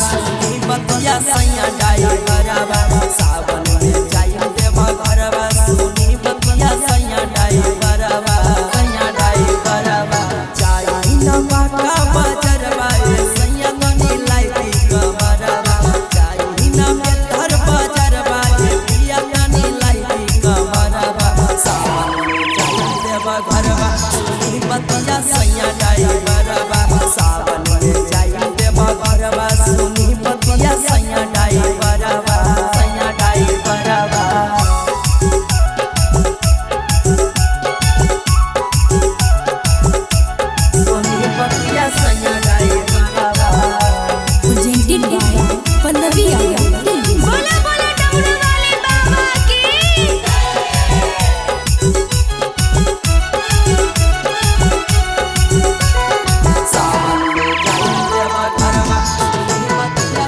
सुनी बतिया सैया ड्राइवरवा सावन में जाई देवा घरवा सुनी बतिया सैया ड्राइवरवा जाई न बाटा बजरवा सैया ननी लाइटी कमरवा जाई न बेलहर बजरवा पिया ननी लाइटी कमरवा सावन में जाई देवा घरवा सुनी बतिया सैया ड्राइवरवा सावन में जाई देवा घरवा सुनी बतिया सैया ड्राइवरवा सुनी बतिया सैया ड्राइवरवा presented by Pallavi Aya Films। बोला बोला डमरू वाले बाबा की सावन में जाई देवा घरवा सुनी बतिया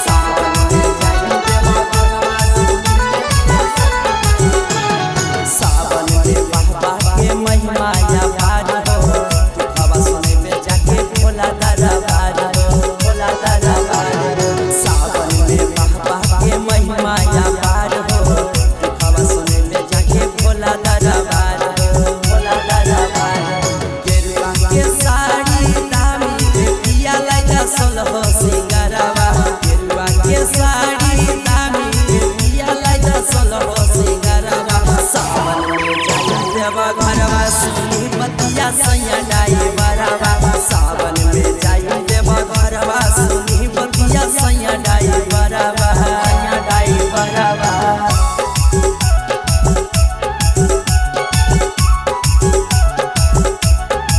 सावन में जाई देवा घरवा सावन में बाबा के महिमा या भार हो दुखवा सुने में जाके भोला दरबार हो सावन में बाबा के महिमा या भार हो दुखवा सुने में जाके भोला दरबार गेरुआ के साड़ी दामी पिया लाइजा सोलह सिंगारवा गेरुआ के साड़ी दामी पिया लाइजा सोलह सिंगारवा सावन में जाई देवा घरवा सुनी बतिया सैया ड्राइवरवा सावन में जाई देवा घरवा सुनी बतिया सैया ड्राइवरवा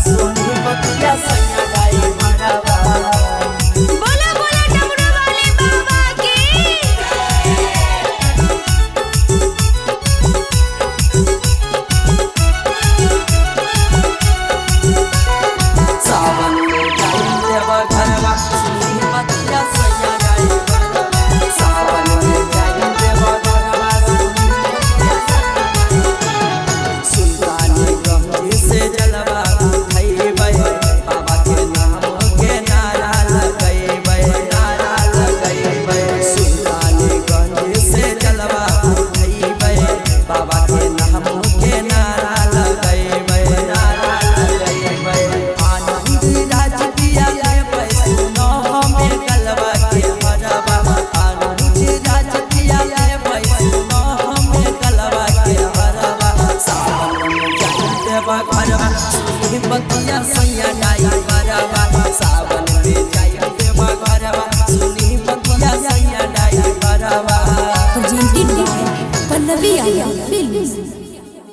सुनी बतिया सैया ड्राइवरवा बोला बोला डमरू वाले बाबा की सावन में जाई देवा घरवा सुनी बतिया सैया ड्राइवरवा सावन में जाई देवा घरवा सुल्तानगंज से जलवा उठैबै बाबा के नाम के नारा लगैबै सुल्तानगंज से जलवा उठैबै बाबा के नाम के नारा लगैबै आनंद राज पिया लेबै सुनो हमें गलवा के हरवा आनंद राज पिया लेबै सुनो हमें गलवा के हरवा सावन में जाई देवा घरवा सुनी बतिया सैया ड्राइवरवा सावन में जाई देवा घरवा सुनी बतिया सैया ड्राइवरवा presented by Pallavi Aya Films।